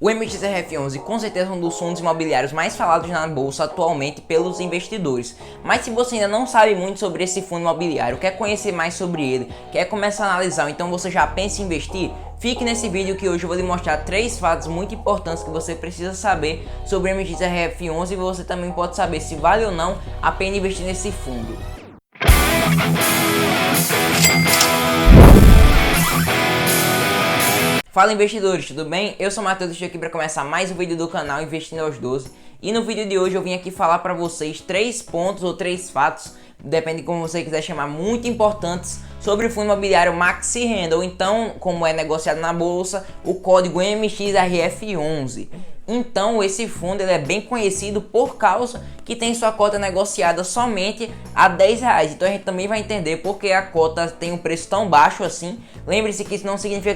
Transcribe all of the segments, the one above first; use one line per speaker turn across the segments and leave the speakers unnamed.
O MXRF11 com certeza é um dos fundos imobiliários mais falados na bolsa atualmente pelos investidores. Mas se você ainda não sabe muito sobre esse fundo imobiliário, quer conhecer mais sobre ele, quer começar a analisar, ou então você já pensa em investir, fique nesse vídeo que hoje eu vou lhe mostrar 3 fatos muito importantes que você precisa saber sobre o MXRF11 e você também pode saber se vale ou não a pena investir nesse fundo. Fala investidores, tudo bem? Eu sou o Matheus e estou aqui para começar mais um vídeo do canal Investindo aos 12. E no vídeo de hoje eu vim aqui falar para vocês 3 pontos ou 3 fatos, depende de como você quiser chamar, muito importantes sobre o fundo imobiliário Maxi Renda, ou então, como é negociado na bolsa, o código MXRF11. Então esse fundo ele é bem conhecido por causa que tem sua cota negociada somente a R$10. Então a gente também vai entender porque a cota tem um preço tão baixo assim. Lembre-se que isso não significa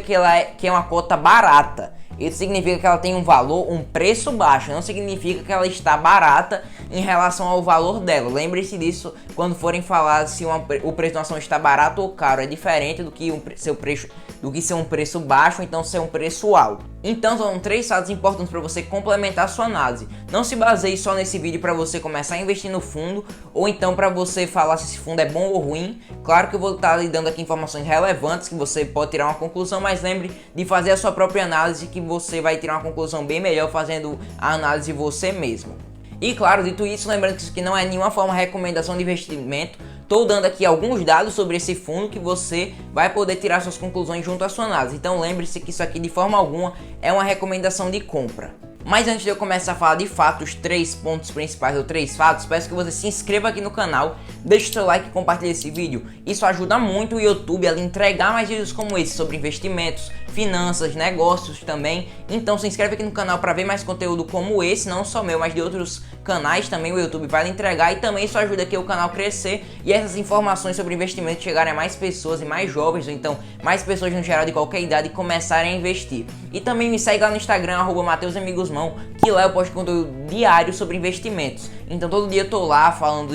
que é uma cota barata. Isso significa que ela tem um valor, um preço baixo. Não significa que ela está barata em relação ao valor dela. Lembre-se disso quando forem falar se o preço de uma ação está barato ou caro. É diferente do que ser um preço baixo, então ser um preço alto. Então são 3 fatos importantes para você complementar a sua análise. Não se baseie só nesse vídeo para você começar a investir no fundo, ou então para você falar se esse fundo é bom ou ruim. Claro que eu vou estar lhe dando aqui informações relevantes que você pode tirar uma conclusão, mas lembre de fazer a sua própria análise, que você vai tirar uma conclusão bem melhor fazendo a análise você mesmo. E claro, dito isso, lembrando que isso aqui não é nenhuma forma de recomendação de investimento. Estou dando aqui alguns dados sobre esse fundo que você vai poder tirar suas conclusões junto à sua análise. Então lembre-se que isso aqui de forma alguma é uma recomendação de compra. Mas antes de eu começar a falar de fato os 3 pontos principais ou 3 fatos, peço que você se inscreva aqui no canal, deixe seu like e compartilhe esse vídeo. Isso ajuda muito o YouTube a lhe entregar mais vídeos como esse sobre investimentos, finanças, negócios também. Então se inscreve aqui no canal para ver mais conteúdo como esse, não só meu, mas de outros canais também o YouTube vai lhe entregar. E também isso ajuda aqui o canal a crescer e essas informações sobre investimento chegarem a mais pessoas e mais jovens, ou então mais pessoas no geral de qualquer idade começarem a investir. E também me segue lá no Instagram, @MatheusAmigosMão, que lá eu posto conteúdo diário sobre investimentos. Então todo dia eu tô lá falando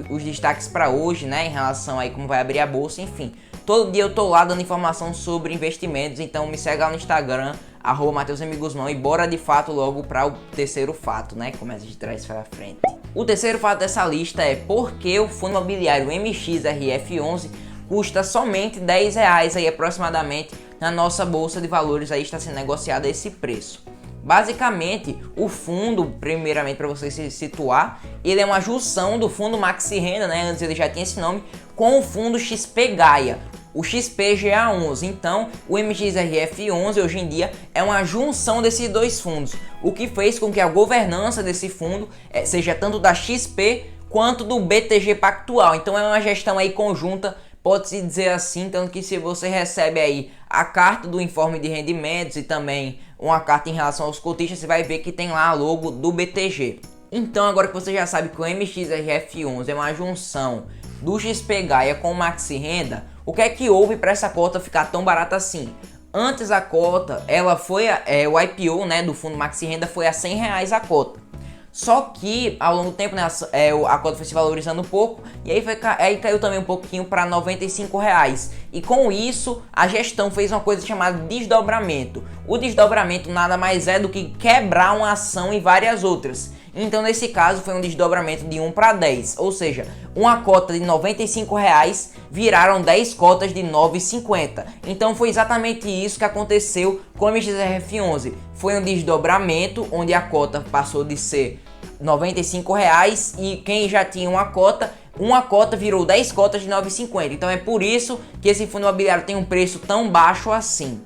dos destaques para hoje, né, em relação aí como vai abrir a bolsa, enfim. Todo dia eu tô lá dando informação sobre investimentos, então me segue lá no Instagram, @MatheusAmigosMão, e bora de fato logo para o terceiro fato, né, começa de trás para frente. O terceiro fato dessa lista é porque o fundo imobiliário MXRF11 custa somente R$10 aí aproximadamente na nossa bolsa de valores, aí está sendo negociado a esse preço. Basicamente, o fundo, primeiramente para você se situar, ele é uma junção do fundo Maxi Renda, né? Antes ele já tinha esse nome, com o fundo XP Gaia, o XPGA11. Então, o MXRF11 hoje em dia é uma junção desses dois fundos, o que fez com que a governança desse fundo seja tanto da XP quanto do BTG Pactual. Então é uma gestão aí conjunta, pode-se dizer assim, tanto que se você recebe aí a carta do informe de rendimentos e também uma carta em relação aos cotistas, você vai ver que tem lá a logo do BTG. Então agora que você já sabe que o MXRF11 é uma junção do XP Gaia com o Maxi Renda, o que é que houve para essa cota ficar tão barata assim? Antes a cota, ela foi, o IPO, né, do fundo Maxi Renda foi a R$100 a cota. Só que ao longo do tempo, né, a cota foi se valorizando um pouco e aí caiu também um pouquinho para R$95. E com isso a gestão fez uma coisa chamada desdobramento. O desdobramento nada mais é do que quebrar uma ação em várias outras. Então nesse caso foi um desdobramento de 1 para 10, ou seja, uma cota de R$95 viraram 10 cotas de R$9,50. Então foi exatamente isso que aconteceu com o MXRF11. Foi um desdobramento onde a cota passou de ser R$95 e quem já tinha uma cota virou 10 cotas de R$9,50. Então é por isso que esse fundo imobiliário tem um preço tão baixo assim.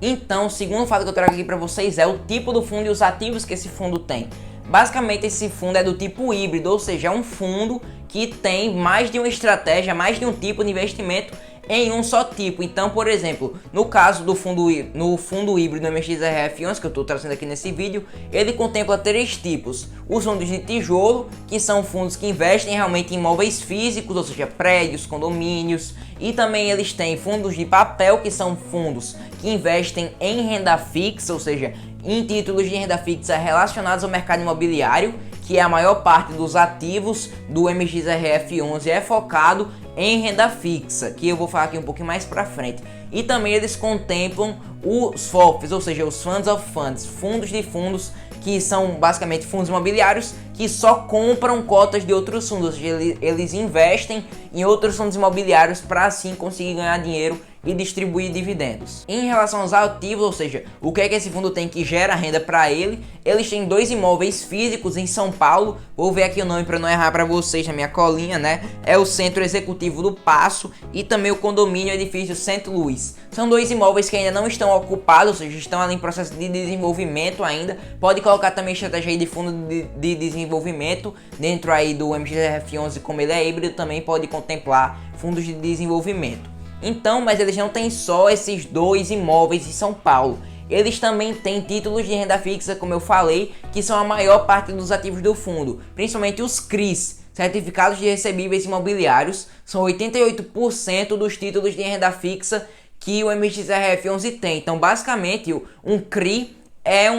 Então o segundo fato que eu trago aqui para vocês é o tipo do fundo e os ativos que esse fundo tem. Basicamente esse fundo é do tipo híbrido, ou seja, é um fundo que tem mais de uma estratégia, mais de um tipo de investimento em um só tipo. Então, por exemplo, no caso do fundo híbrido MXRF11 que eu estou trazendo aqui nesse vídeo, ele contempla 3 tipos. Os fundos de tijolo, que são fundos que investem realmente em imóveis físicos, ou seja, prédios, condomínios, e também eles têm fundos de papel, que são fundos que investem em renda fixa, ou seja, em títulos de renda fixa relacionados ao mercado imobiliário, que é a maior parte dos ativos do MXRF11 é focado em renda fixa, que eu vou falar aqui um pouquinho mais pra frente. e também eles contemplam os FOFs, ou seja, os Funds of Funds, fundos de fundos, que são basicamente fundos imobiliários que só compram cotas de outros fundos, ou seja, eles investem em outros fundos imobiliários para assim conseguir ganhar dinheiro e distribuir dividendos. Em relação aos ativos, ou seja, o que é que esse fundo tem que gera renda para ele, eles têm 2 imóveis físicos em São Paulo, vou ver aqui o nome para não errar para vocês na minha colinha, né? É o Centro Executivo do Paço e também o condomínio Edifício Santo Luís. São 2 imóveis que ainda não estão ocupados, ou seja, estão ali em processo de desenvolvimento ainda. Pode colocar também estratégia aí de fundo de desenvolvimento dentro aí do MXRF11, como ele é híbrido, também pode contemplar fundos de desenvolvimento. Então, mas eles não têm só esses 2 imóveis em São Paulo. Eles também têm títulos de renda fixa, como eu falei, que são a maior parte dos ativos do fundo, principalmente os CRIs, Certificados de Recebíveis Imobiliários, são 88% dos títulos de renda fixa que o MXRF11 tem. Então, basicamente, um CRI é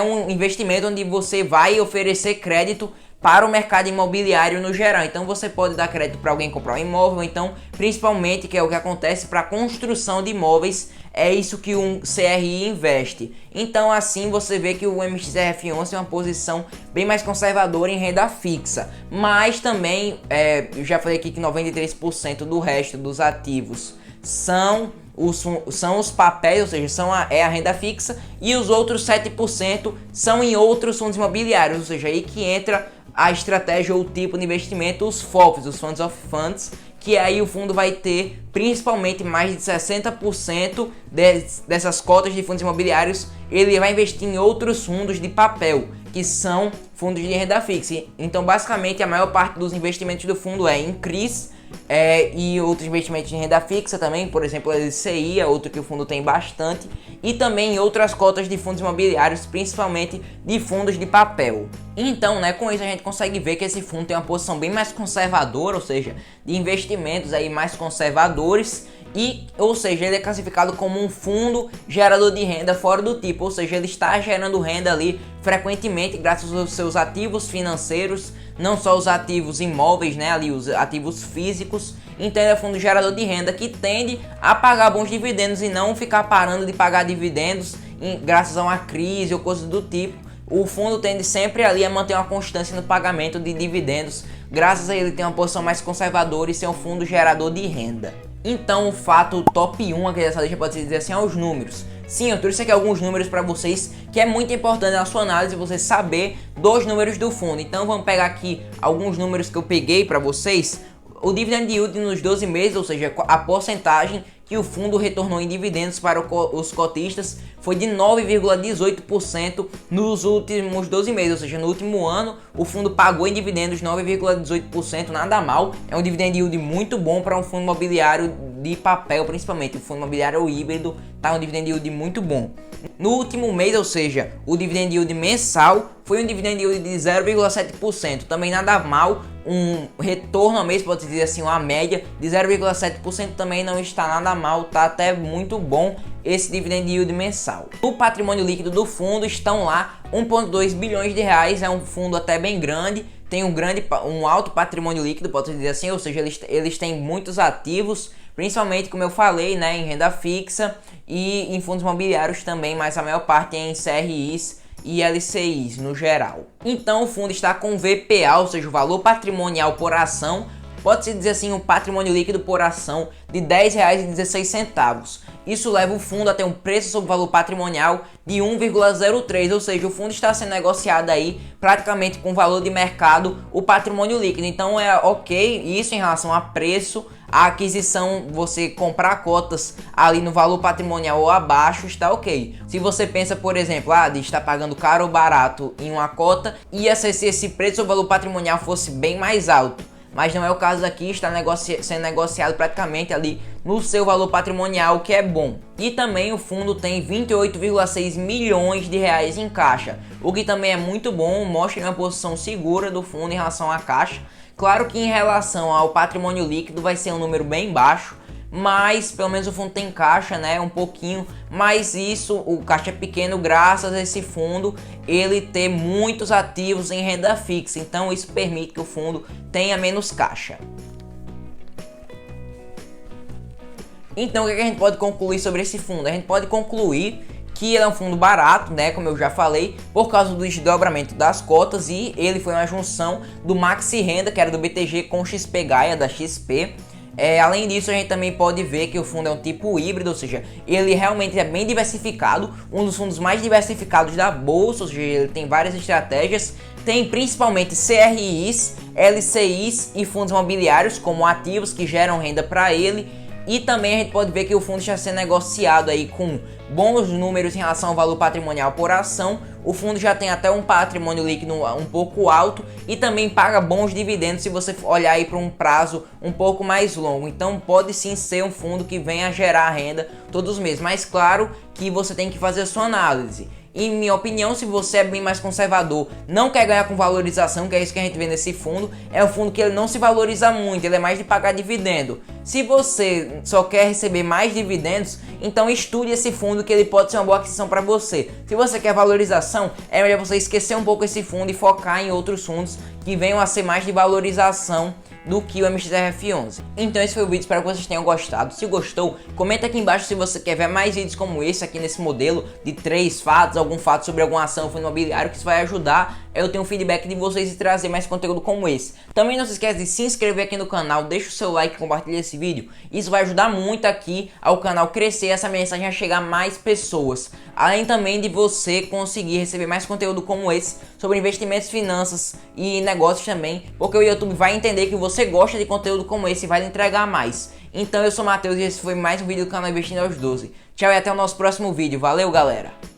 um investimento onde você vai oferecer crédito para o mercado imobiliário no geral. Então você pode dar crédito para alguém comprar um imóvel, então principalmente, que é o que acontece para a construção de imóveis, é isso que um CRI investe. Então assim você vê que o MXRF11 é uma posição bem mais conservadora em renda fixa, mas também eu já falei aqui que 93% do resto dos ativos são os papéis, ou seja, é a renda fixa, e os outros 7% são em outros fundos imobiliários, ou seja, aí que entra a estratégia ou o tipo de investimento, os FOFs, os Funds of Funds, que aí o fundo vai ter principalmente mais de 60% dessas cotas de fundos imobiliários, ele vai investir em outros fundos de papel, que são fundos de renda fixa. Então basicamente a maior parte dos investimentos do fundo é em CRIs, e outros investimentos de renda fixa também, por exemplo, a LCI é outro que o fundo tem bastante, e também em outras cotas de fundos imobiliários, principalmente de fundos de papel. Então, né, com isso a gente consegue ver que esse fundo tem uma posição bem mais conservadora, ou seja, de investimentos aí mais conservadores, ou seja, ele é classificado como um fundo gerador de renda fora do tipo, ou seja, ele está gerando renda ali frequentemente graças aos seus ativos financeiros, não só os ativos imóveis, né, ali os ativos físicos. Então ele é um fundo gerador de renda que tende a pagar bons dividendos e não ficar parando de pagar dividendos graças a uma crise ou coisa do tipo. O fundo tende sempre ali a manter uma constância no pagamento de dividendos, graças a ele ter uma posição mais conservadora e ser um fundo gerador de renda. Então o fato top 1 aqui dessa lista, pode se dizer assim, é os números. Sim, eu trouxe aqui alguns números para vocês, que é muito importante na sua análise você saber dos números do fundo. Então vamos pegar aqui alguns números que eu peguei para vocês. O dividend yield nos 12 meses, ou seja, a porcentagem que o fundo retornou em dividendos para os cotistas, foi de 9,18% nos últimos 12 meses, ou seja, no último ano o fundo pagou em dividendos 9,18%, nada mal, é um dividend yield muito bom para um fundo imobiliário de papel, principalmente o fundo imobiliário híbrido, tá um dividend yield muito bom. No último mês, ou seja, o dividend yield mensal foi um dividend yield de 0,7%, também nada mal, um retorno ao mês, pode dizer assim, uma média de 0,7% também não está nada mal, tá até muito bom esse dividend yield mensal. O patrimônio líquido do fundo estão lá 1,2 bilhões de reais, é um fundo até bem grande, tem um alto patrimônio líquido, pode dizer assim, ou seja, eles têm muitos ativos, principalmente, como eu falei, né, em renda fixa e em fundos imobiliários também, mas a maior parte é em CRIs e LCIs no geral. Então o fundo está com VPA, ou seja, o valor patrimonial por ação, pode-se dizer assim, um patrimônio líquido por ação de R$ 10,16. Isso leva o fundo a ter um preço sobre valor patrimonial de 1,03, ou seja, o fundo está sendo negociado aí praticamente com valor de mercado o patrimônio líquido. Então é ok isso em relação a preço, a aquisição, você comprar cotas ali no valor patrimonial ou abaixo está ok. Se você pensa, por exemplo, de estar pagando caro ou barato em uma cota, ia ser se esse preço ou valor patrimonial fosse bem mais alto. Mas não é o caso aqui, está sendo negociado praticamente ali no seu valor patrimonial, que é bom. E também o fundo tem 28,6 milhões de reais em caixa, o que também é muito bom, mostra uma posição segura do fundo em relação à caixa. Claro que em relação ao patrimônio líquido vai ser um número bem baixo, mas pelo menos o fundo tem caixa, né, um pouquinho, mas isso, o caixa é pequeno graças a esse fundo ele ter muitos ativos em renda fixa, então isso permite que o fundo tenha menos caixa. Então o que a gente pode concluir sobre esse fundo? A gente pode concluir que ele é um fundo barato, né, como eu já falei, por causa do desdobramento das cotas, e ele foi uma junção do Maxi Renda, que era do BTG, com o XP Gaia, da XP. Além disso, a gente também pode ver que o fundo é um tipo híbrido, ou seja, ele realmente é bem diversificado, um dos fundos mais diversificados da bolsa, ou seja, ele tem várias estratégias, tem principalmente CRIs, LCIs e fundos imobiliários como ativos que geram renda para ele. E também a gente pode ver que o fundo está sendo negociado aí com bons números em relação ao valor patrimonial por ação. O fundo já tem até um patrimônio líquido um pouco alto e também paga bons dividendos se você olhar aí para um prazo um pouco mais longo. Então pode sim ser um fundo que venha gerar renda todos os meses, mas claro que você tem que fazer a sua análise. Em minha opinião, se você é bem mais conservador, não quer ganhar com valorização, que é isso que a gente vê nesse fundo, é um fundo que ele não se valoriza muito, ele é mais de pagar dividendo. Se você só quer receber mais dividendos, então estude esse fundo que ele pode ser uma boa aquisição para você. Se você quer valorização, é melhor você esquecer um pouco esse fundo e focar em outros fundos que venham a ser mais de valorização do que o MXRF11. Então esse foi o vídeo, espero que vocês tenham gostado. Se gostou, comenta aqui embaixo se você quer ver mais vídeos como esse aqui nesse modelo de 3 fatos, algum fato sobre alguma ação, fundo imobiliário, que isso vai ajudar eu tenho um feedback de vocês e trazer mais conteúdo como esse. Também não se esquece de se inscrever aqui no canal, deixa o seu like e compartilha esse vídeo. Isso vai ajudar muito aqui ao canal crescer, essa mensagem a chegar a mais pessoas. Além também de você conseguir receber mais conteúdo como esse sobre investimentos, finanças e negócios também, porque o YouTube vai entender que você gosta de conteúdo como esse e vai lhe entregar mais. Então eu sou o Matheus e esse foi mais um vídeo do canal Investindo aos 12. Tchau e até o nosso próximo vídeo. Valeu, galera!